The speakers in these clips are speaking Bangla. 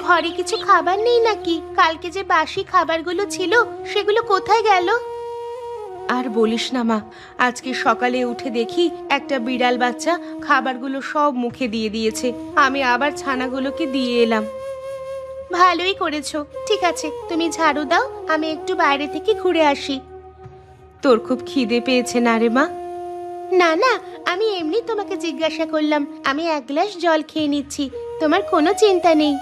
ঘরে কিছু খাবার নেই নাকি? কালকে যে বাসি খাবারগুলো ছিল সেগুলো কোথায় গেল? আর বলিস না মা, আজকে সকালে উঠে দেখি একটা বিড়াল বাচ্চা খাবারগুলো সব মুখে দিয়ে দিয়েছে। আমি আবার ছানাগুলোকে দিয়ে এলাম। ভালোই করেছো। ঠিক আছে, তুমি ঝাড়ু দাও, আমি একটু বাইরে থেকে ঘুরে আসি। তোর খুব খিদে পেয়েছে না রে মা? না না, আমি এমনি তোমাকে জিজ্ঞাসা করলাম। আমি এক গ্লাস জল খেয়ে নিচ্ছি, তোমার কোনো চিন্তা নেই।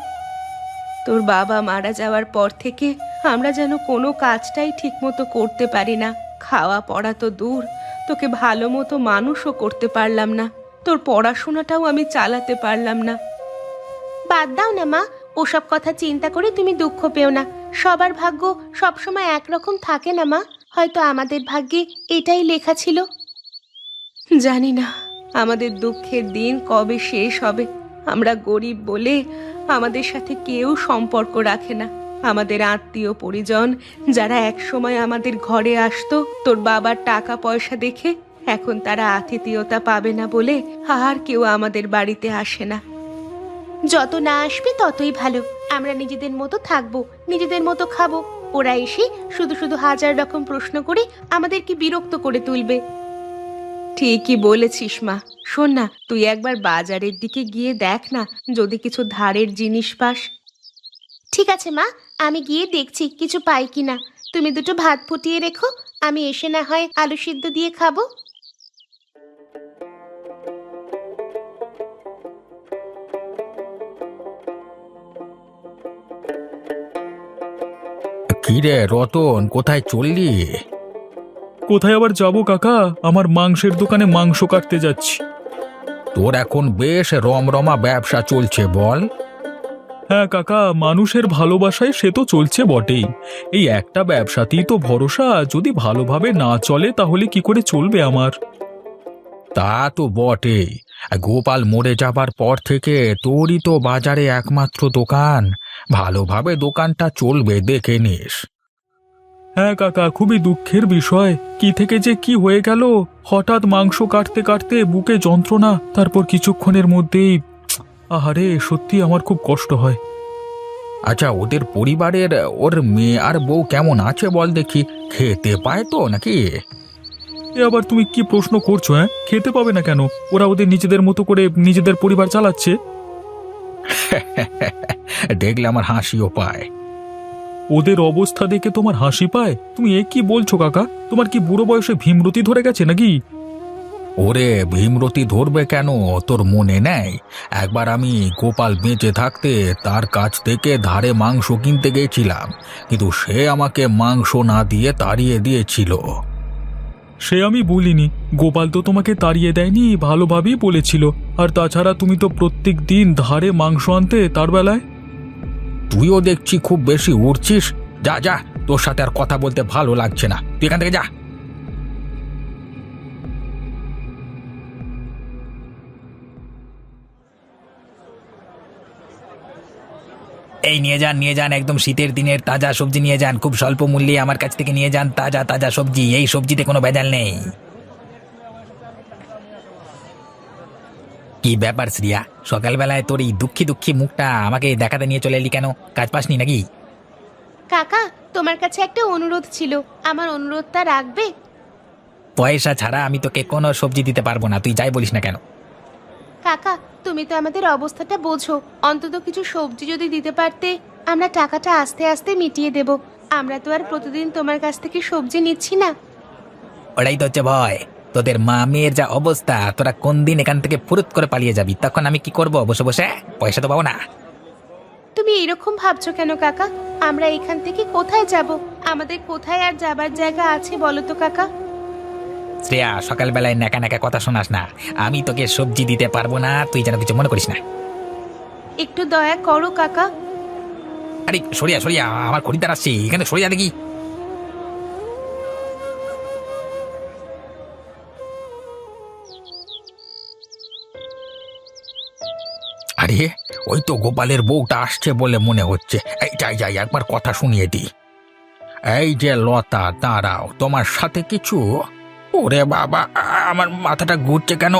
তোর বাবা মারা যাওয়ার পর থেকে আমরা যেন কোনো কাজটাই ঠিকমতো করতে পারি না। খাওয়া পড়া তো দূর, তোকে ভালো মতো মানুষও করতে পারলাম না। তোর পড়াশোনাটাও আমি চালাতে পারলাম না। বাদ দাও না মা, ওসব কথা চিন্তা করে তুমি দুঃখ পেও না। সবার ভাগ্য সবসময় একরকম থাকে না মা। হয়তো আমাদের ভাগ্যে এটাই লেখা ছিল। জানি না আমাদের দুঃখের দিন কবে শেষ হবে। আমরা গরিব বলে আমাদের সাথে কেউ সম্পর্ক রাখে না। আমাদের আত্মীয় পরিজন যারা একসময় আমাদের ঘরে আসতো, তোর বাবার টাকা পয়সা দেখে এখন তারা আতিথেয়তা পাবে না বলে আর কেউ আমাদের বাড়িতে আসে না। যত না আসবে ততই ভালো। আমরা নিজেদের মতো থাকবো, নিজেদের মতো খাবো। ওরা এসে শুধু শুধু হাজার রকম প্রশ্ন করে আমাদেরকে বিরক্ত করে তুলবে। ঠিকই বলেছিস মা। শোন না, তুই একবার বাজারের দিকে গিয়ে দেখ না, যদি কিছু ধারের জিনিস পাস। ঠিক আছে মা, আমি গিয়ে দেখছি কিছু পাই কিনা। তুমি দুটো ভাত ফুটিয়ে রেখো, আমি এসে না হয় আলু সিদ্ধ দিয়ে খাবো। কিরে রতন, কোথায় চললি? কোথায় আবার যাব কাকা? আমার মাংসের দোকানে মাংস কাটতে যাচ্ছি। তোর এখন বেশ রমরমা ব্যবসা চলছে বল। হ্যাঁ কাকা, মানুষের ভালোবাসায় সে তো চলছে বটেই। এই একটা ব্যবসাতেই তো ভরসা, যদি ভালোভাবে না চলে তাহলে কি করে চলবে আমার? তা তো বটেই। গোপাল মরে যাবার পর থেকে তোরই তো বাজারে একমাত্র দোকান। ভালোভাবে দোকানটা চলবে দেখে নিস। হ্যাঁ কাকা, খুবই দুঃখের বিষয়। কি থেকে যে কি হয়ে গেল, হঠাৎ মাংস কাটতে কাটতে বুকে যন্ত্রণা, তারপর কিছুক্ষণের মধ্যেই আহারে, সত্যি আমার খুব কষ্ট হয়। আচ্ছা, ওদের পরিবারের ওর মেয়ে আর বউ কেমন আছে বল দেখি। খেতে পায় তো নাকি? এ আবার তুমি কি প্রশ্ন করছো? হ্যাঁ, খেতে পাবে না কেন? ওরা ওদের নিজেদের মতো করে নিজেদের পরিবার চালাচ্ছে। দেখলে আমার হাসিও পায়। ওদের অবস্থা দেখে তোমার হাসি পায়? তুমি এ কি বলছো কাকা? তোমার কি বুড়ো বয়সে ভীমরতি ধরে গেছে নাকি? ওরে, ভীমরতি ধরবে কেন? তোর মনে নেই একবার আমি গোপাল বেঁচে থাকতে তার কাছ থেকে ধারে মাংস কিনতে গেছিলাম, কিন্তু সে আমাকে মাংস না দিয়ে তাড়িয়ে দিয়েছিল। সে আমি বলিনি। গোপাল তো তোমাকে তাড়িয়ে দেয়নি, ভালোভাবেই বলেছিল। আর তাছাড়া তুমি তো প্রত্যেক দিন ধারে মাংস আনতে তার বেলায়। তুইও দেখছি খুব বেশি উড়ছিস। যা যা, তোর সাথে আর কথা বলতে ভালো লাগছে না, তুই এখান থেকে যা। এই নিয়ে যান, নিয়ে যান, একদম শীতের দিনের তাজা সবজি নিয়ে যান। খুব স্বল্প মূল্যে আমার কাছ থেকে নিয়ে যান তাজা তাজা সবজি। এই সবজিতে কোনো ভেজাল নেই। কি ব্যাপার শ্রিয়া, সকালবেলায় তোর এই দুঃখী দুঃখী মুখটা আমাকে দেখাতে নিয়ে চলে এলি কেন? কাজ পাসনি নাকি? কাকা, তোমার কাছে একটা অনুরোধ ছিল, আমার অনুরোধটা রাখবে? পয়সা ছাড়া আমি তোকে কোনো সবজি দিতে পারবো না, তুই যাই বলিস না কেন। কাকা, তুমি তো আমাদের অবস্থাটা বোঝো। অন্তত কিছু সবজি যদি দিতে পারতে, আমরা টাকাটা আস্তে আস্তে মিটিয়ে দেব। আমরা তো আর প্রতিদিন তোমার কাছ থেকে সবজি নিচ্ছি না। ওটাই তো হচ্ছে ভয়। তোদের মা মেয়ের যা অবস্থা, তোরা কোন দিন এখান থেকে ফুরুত করে পালিয়ে যাবি, তখন আমি কি করব? বসে বসে পয়সা তো পাবো না। তুমি এরকম ভাবছো কেন কাকা? আমরা এখান থেকে কোথায় যাব? আমাদের কোথায় আর যাবার জায়গা আছে বলো তো কাকা? শ্রেয়া, সকালবেলায় নাকা নাকা কথা শোনাস না। আমি তোকে সবজি দিতে পারবো না, তুই যেন কিছু মনে করিস না। একটু দয়া করো কাকা। আরে সরিয়া সরিয়া, আমার খরিদ্দার আসছে, এখানে সরিয়া দেখি। আরে, ওই তো গোপালের বউটা আসছে বলে মনে হচ্ছে। এই যাই যাই, একবার কথা শুনিয়ে দি। এই যে লতা, দাঁড়াও, তোমার সাথে কিছু। ওরে বাবা, আমার মাথাটা ঘুরছে কেন?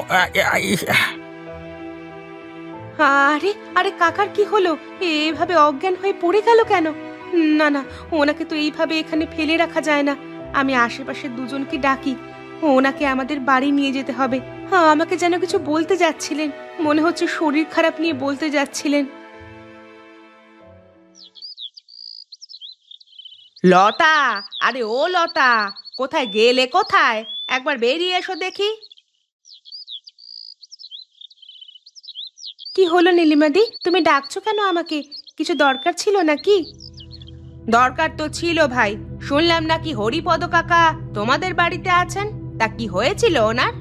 আরে আরে কাকার কি হলো? এভাবে অজ্ঞান হয়ে পড়ে গেল কেন? না না, ওনাকে তো এইভাবে এখানে ফেলে রাখা যায় না। আমি আশেপাশের দুজনকে ডাকি, ওনাকে আমাদের বাড়ি নিয়ে যেতে হবে। আমাকে যেন কিছু বলতে যাচ্ছিলেন, মনে হচ্ছে শরীর খারাপ নিয়ে বলতে যাচ্ছিলেন। লতা, আরে ও লতা, কোথায় গেলে? কোথায়? একবার বেরিয়ে এসো দেখি। কি হলো নীলিমাদি, তুমি ডাকছো কেন আমাকে? কিছু দরকার ছিল নাকি? দরকার তো ছিল ভাই, শুনলাম নাকি হরিপদ কাকা তোমাদের বাড়িতে আছেন। তা কি হয়েছিল ওনার?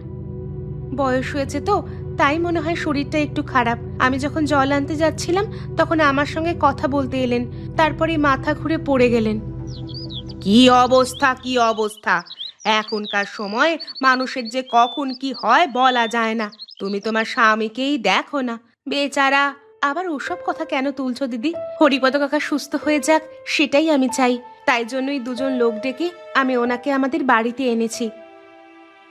বয়স হয়েছে তো, তাই মনে হয় শরীরটা একটু খারাপ। আমি যখন জল আনতে যাচ্ছিলাম তখন আমার সঙ্গে কথা বলতে এলেন, তারপরে মাথা ঘুরে পড়ে গেলেন। কি অবস্থা, কি অবস্থা! এখনকার সময় মানুষের যে কখন কি হয় বলা যায় না। তুমি তোমার স্বামীকেই দেখো না, বেচারা। আবার ওসব কথা কেন তুলছো দিদি? হরিপদ কাকা সুস্থ হয়ে যাক, সেটাই আমি চাই। তাই জন্যই দুজন লোক ডেকে আমি ওনাকে আমাদের বাড়িতে এনেছি।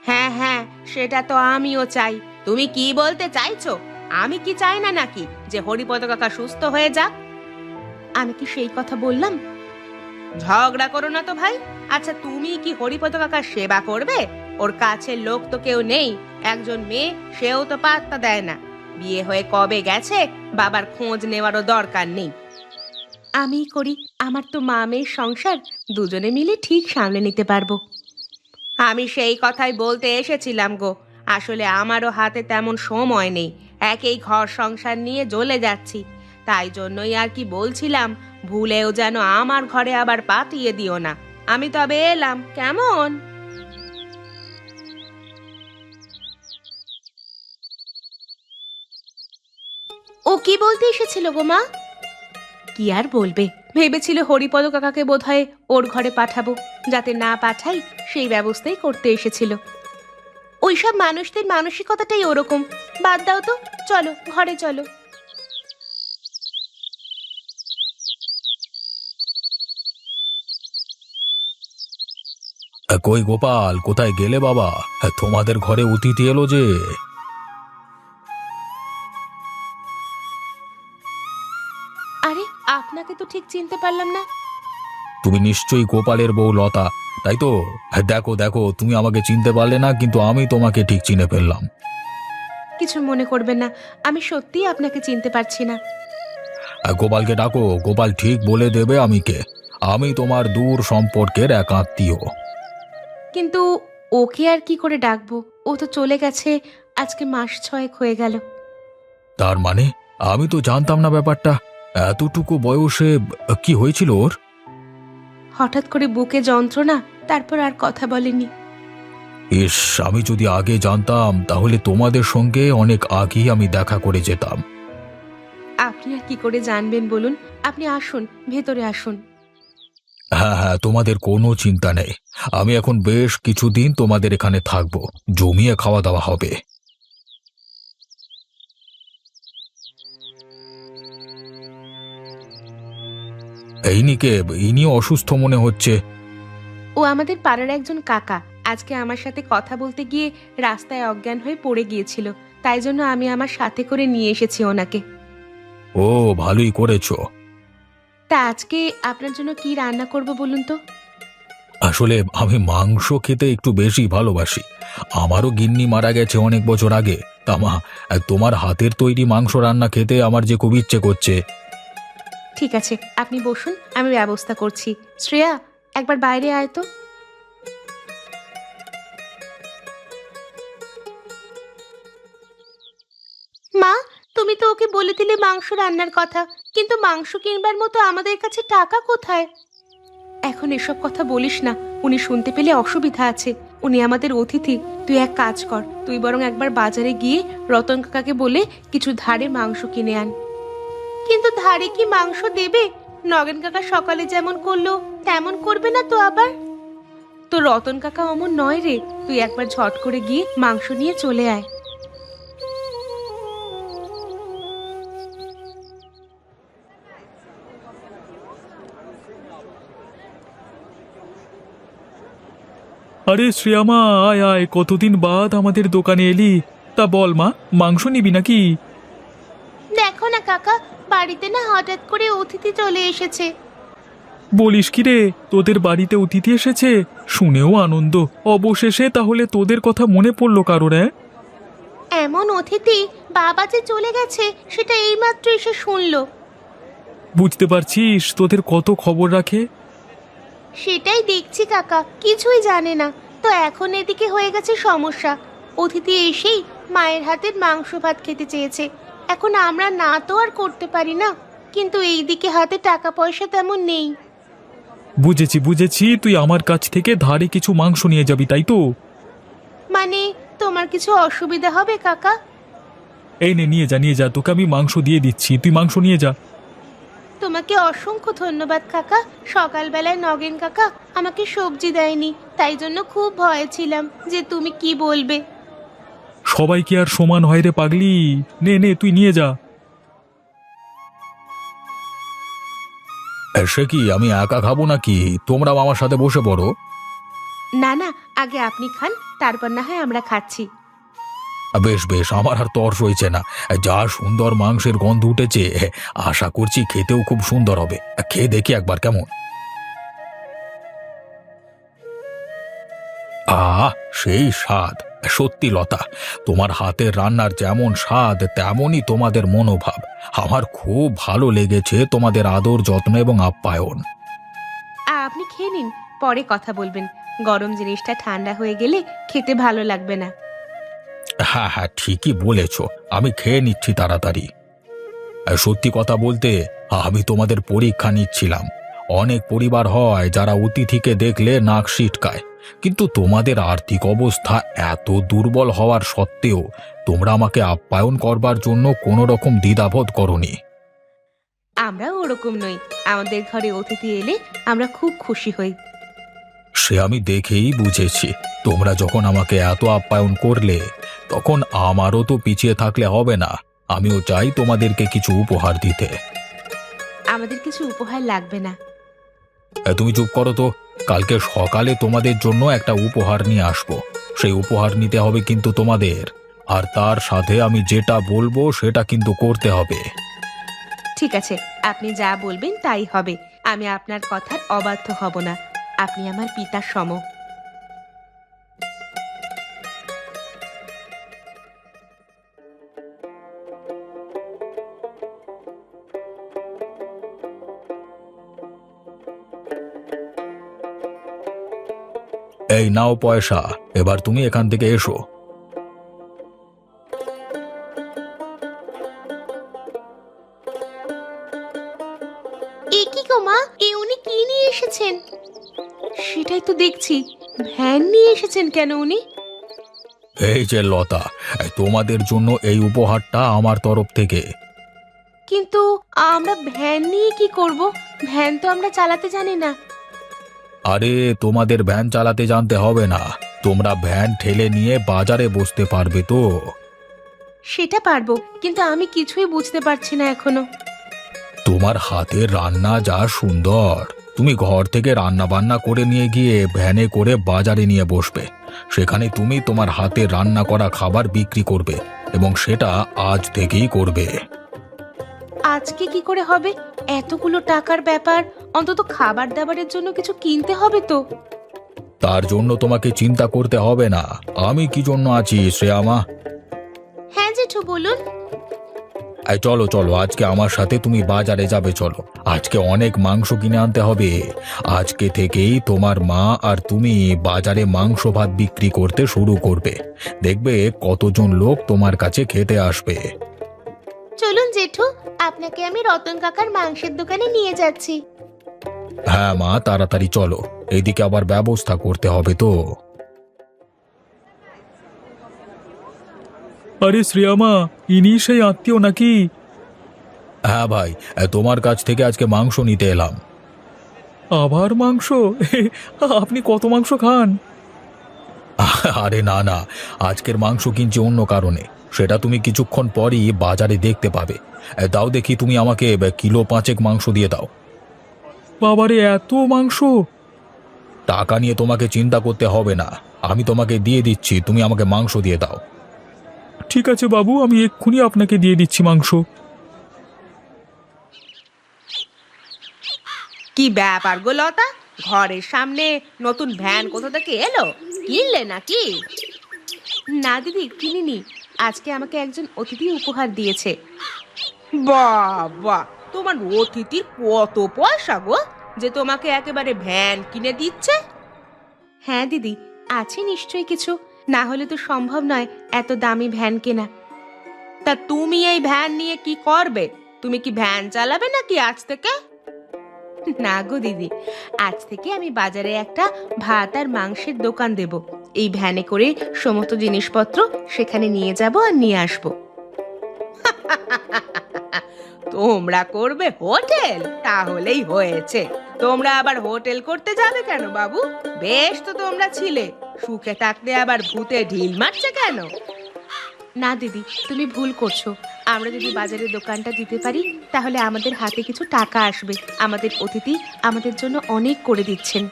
হ্যাঁ হ্যাঁ, সেটা তো আমিও চাই। তুমি কি বলতে চাইছো? আমি কি চাই না নাকি যে হরিপদ কাকা সুস্থ হয়ে যাক? আমি কি সেই কথা বললাম? ঝগড়া করো না তো ভাই। আচ্ছা, তুমি কি হরিপদ কাকার সেবা করবে? ওর কাছের লোক তো কেউ নেই। একজন মেয়ে, সেও তো পাত্তা দেয় না। বিয়ে হয়ে কবে গেছে, বাবার খোঁজ নেওয়ারও দরকার নেই। আমি করি, আমার তো মা মেয়ের সংসার, দুজনে মিলে ঠিক সামলে নিতে পারবো। আমি সেই কথাই বলতে এসেছিলাম গো। আসলে আমারও হাতে তেমন সময় নেই, একেই ঘর সংসার নিয়ে জ্বলে যাচ্ছি। তাই জন্যই আর কি বলছিলাম, ভুলেও যেন আমার ঘরে আবার পাঠিয়ে দিও না। আমি তবে এলাম, কেমন? ও কি বলতে এসেছিল গো মা? কি আর বলবে, ভেবেছিল হরিপদ কাকাকে বোধহয় ওর ঘরে পাঠাবো। যাতে না পাঠাই সেই ব্যবস্থাই করতে এসেছিল। ওইসব মানুষদের মানসিকতাটাই ওরকম। বাদ দাও তো, চলো ঘরে চলো। কই গোপাল, কোথায় গেলে বাবা? তোমাদের ঘরে অতিথি এলো যে। আরে, আপনাকে তো ঠিক চিনতে পারলাম না। তুমি নিশ্চয়ই গোপালের বউ লতা, তাই তো? দেখো দেখো, তুমি আমাকে চিনতে পারলে না, কিন্তু আমি তোমাকে ঠিক চিনে ফেললাম। কিছু মনে করবেন না, আমি সত্যিই আপনাকে চিনতে পারছি না। গোপালকে ডাকো, গোপাল ঠিক বলে দেবে আমি কে। আমি তোমার দূর সম্পর্কের এক আত্মীয়। কিন্তু ওকে আর কি করে ডাকবো? ও তো চলে গেছে, আজকে মাস 6 হয়ে গেল। তার মানে আমি তো জানতাম না ব্যাপারটা। এতটুকু বয়সে কি হয়েছিল ওর? হঠাৎ করে বুকে যন্ত্রণা, তারপর আর কথা বলেনি। ইস, আমি যদি আগে জানতাম তাহলে তোমাদের সঙ্গে অনেক আগেই আমি দেখা করে যেতাম। আপনি আর কি করে জানবেন বলুন? আপনি আসুন, ভেতরে আসুন। হ্যাঁ হ্যাঁ, তোমাদের কোনো চিন্তা নেই। আমি এখন বেশ কিছুদিন তোমাদের এখানে থাকবো, জমিয়ে খাওয়া দাওয়া হবে। এই নিকে, ইনি অসুস্থ মনে হচ্ছে। ও আমাদের পাড়ার একজন কাকা। আজকে আমার সাথে কথা বলতে গিয়ে রাস্তায় অজ্ঞান হয়ে পড়ে গিয়েছিল, তাই জন্য আমি আমার সাথে করে নিয়ে এসেছি ওনাকে। ও, ভালোই করেছো। তা আজকে আপনার জন্য কি রান্না করব বলুন তো? আসলে আমি মাংস খেতে একটু বেশি ভালোবাসি। আমারও গিন্নি মারা গেছে অনেক বছর আগে। তা মা, তোমার হাতের তৈরি মাংস রান্না খেতে আমার যে খুব ইচ্ছে করছে। ঠিক আছে, আপনি বসুন, আমি ব্যবস্থা করছি। শ্রেয়া, একবার বাইরে আয় তো। মা, তুমি তো ওকে বলে দিলে মাংস রান্নার কথা, কিন্তু মাংস কিনবার মতো আমাদের কাছে টাকা কোথায়? এখন এসব কথা বলিস না, উনি শুনতে পেলে অসুবিধা আছে। উনি আমাদের অতিথি। তুই এক কাজ কর, তুই বরং একবার বাজারে গিয়ে রতন কাকাকে বলে কিছু ধারে মাংস কিনে আন। কিন্তু ধারে কি মাংস দেবে? নগেন কাকা সকালে যেমন করলো তেমন করবে না তো আবার? তো রতন কাকা অমন নয় রে, তুই একবার ঝট করে গিয়ে মাংস নিয়ে চলে আয়। আরে শ্রেয়ামা, আয় আয়, কতদিন বাদ আমাদের দোকানে এলি। তা বল মা, মাংস নিবি নাকি? কাকা, বাড়িতে না হঠাৎ করে অতিথি চলে এসেছে। বলিস কি রে, তোদের বাড়িতে অতিথি এসেছে? শুনেও আনন্দ। অবশেষে তাহলে তোদের কথা মনে পড়লো কারোর? এমন অতিথি বাবা যে চলে গেছে সেটা এইমাত্র এসে শুনলো। বুঝতে পারছিস তোদের কত খবর রাখে। সেটাই দেখছি কাকা, কিছুই জানে না। তো এখন এদিকে হয়ে গেছে সমস্যা। অতিথি এসেই মায়ের হাতের মাংস ভাত খেতে চেয়েছে। এখন আমরা না তো আর করতে পারি না, কিন্তু এইদিকে হাতে টাকা পয়সা তেমন নেই। বুঝেছি বুঝেছি, তুই আমার কাছ থেকে ধারে কিছু মাংস নিয়ে যাবি, তাই তো? মানে তোমার কিছু অসুবিধা হবে কাকা? এই নে, নিয়ে যা নিয়ে যা, তোকে আমি মাংস দিয়ে দিচ্ছি, তুই মাংস নিয়ে যা। তোমাকে অসংখ্য ধন্যবাদ কাকা। সকালবেলায় নগেন কাকা আমাকে সবজি দেয়নি, তাই জন্য খুব ভয়ে ছিলাম যে তুমি কি বলবে। সবাই কি আর সমান হয় রে পাগলি? নে নে, তুই নিয়ে যা। সে কি, আমি একা খাবো নাকি? তোমরাও আমার সাথে বসে পড়ো। না না, আগে আপনি খান, তারপর না হয় আমরা খাচ্ছি। বেশ বেশ, আমার আর তর সইছে না। যা সুন্দর মাংসের গন্ধ উঠেছে, আশা করছি খেতেও খুব সুন্দর হবে। খেয়ে দেখি একবার কেমন। সেই স্বাদ! সত্যি লতা, তোমার হাতের রান্নার যেমন স্বাদ তেমনই তোমাদের মনোভাব। আমার খুব ভালো লেগেছে তোমাদের আদর, যত্ন এবং আপ্যায়ন। আপনি খেয়ে নিন, পরে কথা বলবেন। গরম জিনিসটা ঠান্ডা হয়ে গেলে খেতে ভালো লাগবে না। হ্যাঁ হ্যাঁ, ঠিকই বলেছ, আমি খেয়ে নিচ্ছি তাড়াতাড়ি। সত্যি কথা বলতে, আমি তোমাদের পরীক্ষা নিচ্ছিলাম। অনেক পরিবার হয় যারা অতিথিকে দেখলে নাক সিটকায়, কিন্তু তোমাদের আর্থিক অবস্থা এত দুর্বল হওয়ার সত্ত্বেও তোমরা আমাকে আপ্যায়ন করবার জন্য কোনো রকম দ্বিধাবোধ করনি। আমরা ওরকম নই, আমাদের ঘরে অতিথি এলে আমরা খুব খুশি হই। সে আমি দেখেই বুঝেছি। তোমরা যখন আমাকে এত আপ্যায়ন করলে, তখন আমারও তো পিছিয়ে থাকলে হবে না। আমিও চাই তোমাদেরকে কিছু উপহার দিতে। আমাদের কিছু উপহার লাগবে না। তুমি চুপ করো তো। কালকে সকালে তোমাদের জন্য একটা উপহার নিয়ে আসবো। সেই উপহার নিতে হবে কিন্তু তোমাদের, আর তার সাথে আমি যেটা বলবো সেটা কিন্তু করতে হবে। ঠিক আছে, আপনি যা বলবেন তাই হবে। আমি আপনার কথার অবাধ্য হব না। আপনি আমার পিতার সম। এই নাও পয়সা, এবার তুমি এখান থেকে এসো। এ কি গো মা, এ উনি কি নিয়ে এসেছেন? সেটাই তো দেখছি, ভ্যান নিয়ে এসেছেন কেন উনি? এই যে লতা, তোমাদের জন্য এই উপহারটা আমার তরফ থেকে। কিন্তু আমরা ভ্যান নিয়ে কি করব? ভ্যান তো আমরা চালাতে জানি না। আরে, তোমাদের ভ্যান চালাতে জানতে হবে না। তোমরা ভ্যান ঠেলে নিয়ে বাজারে বসতে পারবে তো। সেটা পারবো, কিন্তু আমি কিছুই বুঝতে পারছি না এখনো। তোমার হাতের রান্না যা সুন্দর, তুমি ঘর থেকে রান্না বান্না করে নিয়ে গিয়ে ভ্যানে করে বাজারে নিয়ে বসবে। সেখানে তুমি তোমার হাতের রান্না করা খাবার বিক্রি করবে, এবং সেটা আজ থেকেই করবে। আজকে কি করে হবে? এতগুলো টাকার ব্যাপার, অন্তত খাবার দাবারের জন্য কিছু কিনতে হবে তো। তার জন্য তোমাকে চিন্তা করতে হবে না। আমি কি জন্য আছি শ্রেয়ামা। হ্যাঁ জেঠু, বলুন। এই চলো চলো, আজকে আমার সাথে তুমি বাজারে যাবে। চলো, আজকে অনেক মাংস কিনে আনতে হবে। আজকে থেকেই তোমার মা আর তুমি বাজারে মাংস ভাত বিক্রি করতে শুরু করবে। দেখবে কতজন লোক তোমার কাছে খেতে আসবে। চলুন জেঠু, আপনাকে আমি রতন কাকার মাংসের দোকানে নিয়ে যাচ্ছি। হ্যাঁ মা, তাড়াতাড়ি চলো, এইদিকে আবার ব্যবস্থা করতে হবে তো। আরে শ্রেয়ামা, ইনি সেই আত্মীয় নাকি? হ্যাঁ ভাই, তোমার কাছ থেকে আজকে মাংস নিতে এলাম। আবার মাংস? আপনি কত মাংস খান? আরে না না, আজকের মাংস কিনছি অন্য কারণে। সেটা তুমি কিছুক্ষণ পরই বাজারে দেখতে পাবে। দাও দেখি, তুমি আমাকে কিলো 5 মাংস দিয়ে দাও। বাবারে, এত মাংস! টাকা নিয়ে তোমাকে চিন্তা করতে হবে না, আমি তোমাকে দিয়ে দিচ্ছি। তুমি আমাকে মাংস দিয়ে দাও। ঠিক আছে বাবু, আমি এক্ষুনি আপনাকে দিয়ে দিচ্ছি মাংস। কি ব্যাপার গো লতা, ঘরের সামনে নতুন ভ্যান কোথা থেকে এলো? কিনলে নাকি? না দিদি, কিনিনি। আজকে আমাকে একজন অতিথি উপহার দিয়েছে। বাবা, তোমার অতিথির কত পয়সা গো, যে তোমাকে একেবারে ভ্যান কিনে দিচ্ছে? হ্যাঁ দিদি, আছে নিশ্চয়ই কিছু, না হলে তো সম্ভব নয় এত দামি ভ্যান কেনা। তা তুমি এই ভ্যান নিয়ে কি করবে? তুমি কি ভ্যান চালাবে নাকি আজ থেকে? না গো দিদি, আজ থেকে আমি বাজারে একটা ভাত আর মাংসের দোকান দেব। এই ভ্যানে করে সমস্ত জিনিসপত্র সেখানে নিয়ে যাব আর নিয়ে আসব। তোমরা করবে হোটেল? তাহলেই হয়েছে। তোমরা আবার হোটেল করতে যাবে কেন বাবু? বেশ তো তোমরা ছিলে, সুখে থাকতে আবার ভূতে ঢিল মারছে কেন? না দিদি, তুমি ভুল করছো। আমরা যদি বাজারে দোকানটা দিতে পারি তাহলে আমাদের হাতে কিছু টাকা আসবে। আমাদের অতিথি আমাদের জন্য অনেক করে দিচ্ছেন।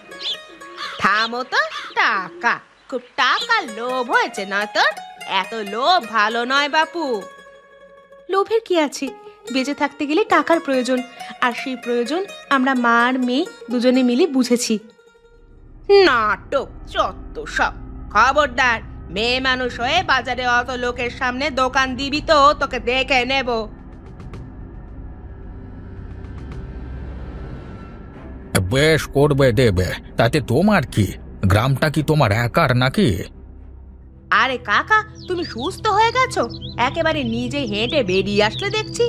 থামো তো, টাকা? খুব টাকার লোভ হয়েছে না তোর? এত লোভ ভালো নয় বাপু। লোভের কি আছে? বেঁচে থাকতে গেলে টাকার প্রয়োজন, আর সেই প্রয়োজন আমরা মা আর মেয়ে দুজনে মিলে বুঝেছি। নাটক চত্ব সব। খবরদার, মেয়ে মানুষ হয়ে বাজারে অত লোকের সামনে দোকান দিবি তো তোকে দেখে নেব। বেশ করবে, দেবে, তাতে তোমার কি? গ্রামটা কি তোমার একার নাকি? আরে কাকা, তুমি সুস্থ হয়ে গেছো? একেবারে নিজে হেঁটে বেরিয়ে আসলে দেখছি।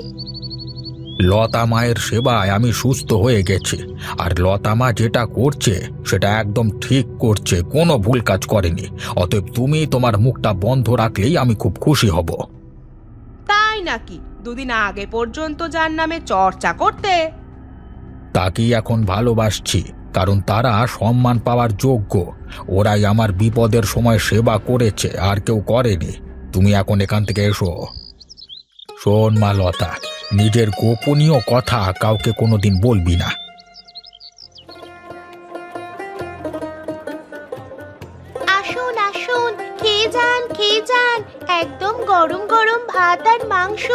লতা মায়ের সেবায় আমি সুস্থ হয়ে গেছি। আর লতা মা যেটা করছে সেটা একদম ঠিক করছে, কোনো ভুল কাজ করেনি। অতএব তুমি তোমার মুখটা বন্ধ রাখলেই আমি খুব খুশি হব। তাই নাকি? দুদিন আগে পর্যন্ত যার নামে চর্চা করতে। তাকেই এখন ভালোবাসছি, কারণ তারা সম্মান পাওয়ার যোগ্য। ওরাই আমার বিপদের সময় সেবা করেছে, আর কেউ করেনি। তুমি এখন এখান থেকে এসো। শোন মা লতা, নিজের গোপনীয় কথা কাউকে কোনোদিন বলবি না। আসুন আসুন, খেয়ে যান খেয়ে যান। একদম গরম গরম ভাত আর মাংস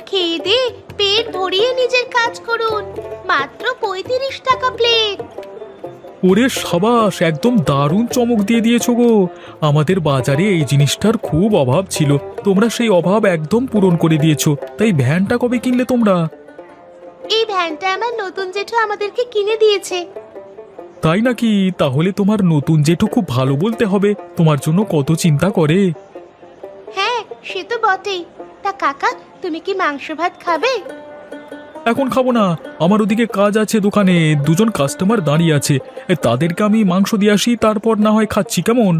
খেয়ে দে পেট ভরিয়ে নিজের কাজ করুন। মাত্র ৩৫ টাকা প্লেট। ওরে সাবাস, একদম দারুণ চমক দিয়ে দিয়েছো গো। আমাদের বাজারে এই জিনিসটার খুব অভাব ছিল, তোমরা সেই অভাব একদম পূরণ করে দিয়েছো। তাই ভ্যানটা কবে কিনলে তোমরা? এই ভ্যানটা আমার নতুন জেঠু আমাদেরকে কিনে দিয়েছে। তাই নাকি? তাহলে তোমার নতুন জেঠু খুব ভালো বলতে হবে, তোমার জন্য কত চিন্তা করে। হ্যাঁ, সে তো বটেই। তা কাকা, তুমি কি মাংস ভাত খাবে? এখন খাবো না, আমার ওদিকে কাজ আছে দোকানে, দুজন কাস্টমার দাঁড়িয়ে আছে। তাদেরকে আমি মাংস দিয়ে আসি, তারপর না হয় খাচ্ছি, কেমন?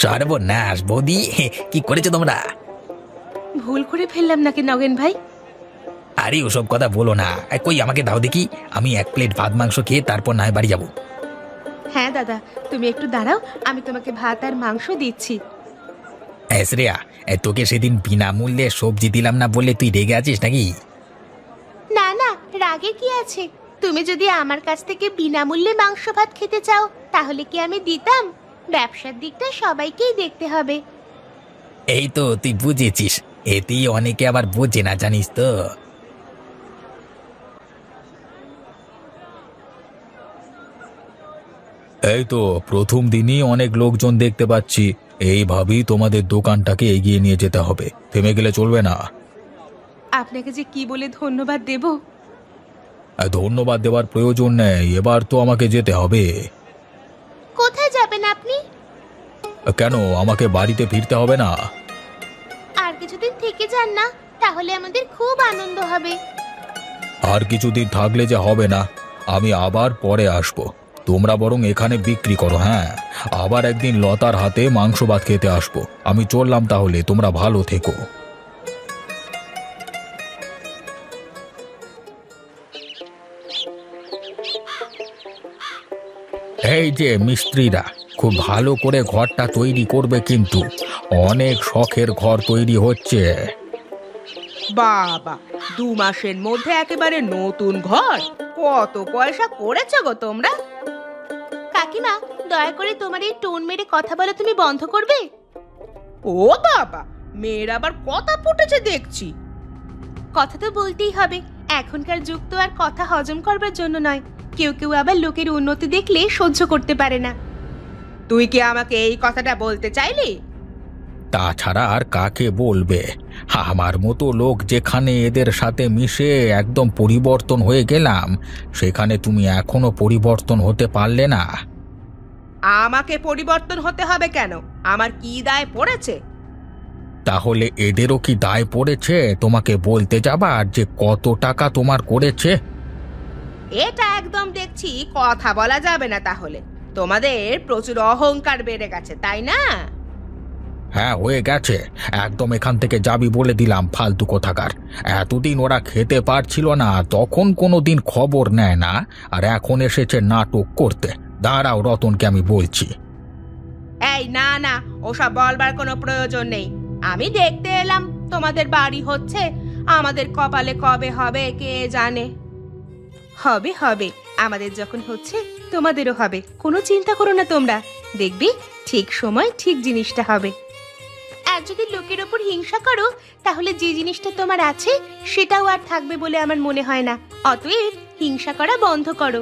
সর্বনাশ বৌদি, কি করেছো তোমরা? ভুল করে ফেললাম নাকি নগেন ভাই? আরে ওসব কথা বলো না। কই আমাকে দাও দেখি, আমি 1 প্লেট ভাত মাংস খেয়ে তারপর না হয় বাড়ি যাবো। হ্যাঁ দাদা, তুমি একটু দাঁড়াও, আমি তোমাকে ভাত আর মাংস দিচ্ছি। শ্রেয়া, তোকে সেদিন বিনামূল্যে সবজি দিলাম না বললে তুই রেগে আছিস নাকি? না না, রাগে কি আছে? তুমি যদি আমার কাছ থেকে বিনামূল্যে মাংস ভাত খেতে চাও তাহলে কি আমি দিতাম? ব্যবসার দিকটা সবাইকেই দেখতে হবে। এই তো তুই বুঝেছিস, এতেই অনেকে আবার বোঝে না, জানিস তো। এই তো প্রথম দিনই অনেক লোকজন দেখতে পাচ্ছি। এইভাবেই তোমাদের দোকানটাকে এগিয়ে নিয়ে যেতে হবে, থেমে গেলে চলবে না। আপনাকে যে কি বলে ধন্যবাদ দেব। ধন্যবাদ দেওয়ার প্রয়োজন নেই, এবার তো আমাকে যেতে হবে। কোথায় যাবেন আপনি? কেন, আমাকে বাড়িতে ফিরতে হবে না? আর কিছুদিন থেকে যান না, তাহলে আমাদের খুব আনন্দ হবে। আর কিছুদিন থাকলে যে হবে না, আমি আবার পরে আসবো। তোমরা বরং এখানে বিক্রি করো। হ্যাঁ, আবার একদিন লতার হাতে মাংস ভাত খেতে আসবো। আমি চললাম তাহলে, তোমরা ভালো থেকো। এই যে মিস্ত্রিরা, খুব ভালো করে ঘরটা তৈরি করবে কিন্তু। অনেক শখের ঘর তৈরি হচ্ছে। বাবা, 2 মাসের মধ্যে একেবারে নতুন ঘর! কত পয়সা করেছো গো তোমরা? কাকিমা, দয়া করে তোমার এই টোন মেরে কথা বলা তুমি বন্ধ করবে? ও বাবা, মেয়ের আবার কথা ফুটেছে দেখছি। কথা তো বলতেই হবে, এখনকার যুগ তো আর কথা হজম করবার জন্য নয়। কেউ কেউ আবার লোকের উন্নতি দেখলে সহ্য করতে পারে না। তুই কি আমাকে এই কথাটা বলতে চাইলি? তাছাড়া আর কাকে বলবে? আমার মতো লোক যেখানে এদের সাথে মিশে একদম পরিবর্তন হয়ে গেলাম, সেখানে তুমি এখনো পরিবর্তন হতে পারলে না? আমাকে পরিবর্তন হতে হবে কেন? আমার কি দায় পড়েছে? তাহলে এদেরও কি দায় পড়েছে তোমাকে বলতে যাবার যে কত টাকা তোমার করেছে? এটা একদম দেখছি কথা বলা যাবে না। তাহলে তোমাদের প্রচুর অহংকার বেড়ে গেছে, তাই না? হ্যাঁ, হয়ে গেছে। একদম এখান থেকে যাবি বলে দিলাম, ফালতু কোথাকার। এতদিন ওরা খেতে পারছিল না, তখন কোনো দিন খবর নেয় না, আর এখন এসেছে নাটক করতে। দাঁড়াও, রতনকে আমি বলছি। এই না না, ওসব বলবার কোনো প্রয়োজন নেই। আমি দেখতে এলাম তোমাদের বাড়ি হচ্ছে, আমাদের কপালে কবে হবে কে জানে। হবে হবে, আমাদের যখন হচ্ছে তোমাদেরও হবে, কোনো চিন্তা করো না তোমরা। দেখবি ঠিক সময় ঠিক জিনিসটা হবে। আর যদি লোকের ওপর হিংসা করো, তাহলে যে জিনিসটা তোমার আছে সেটাও আর থাকবে বলে আমার মনে হয় না। অতএব হিংসা করা বন্ধ করো।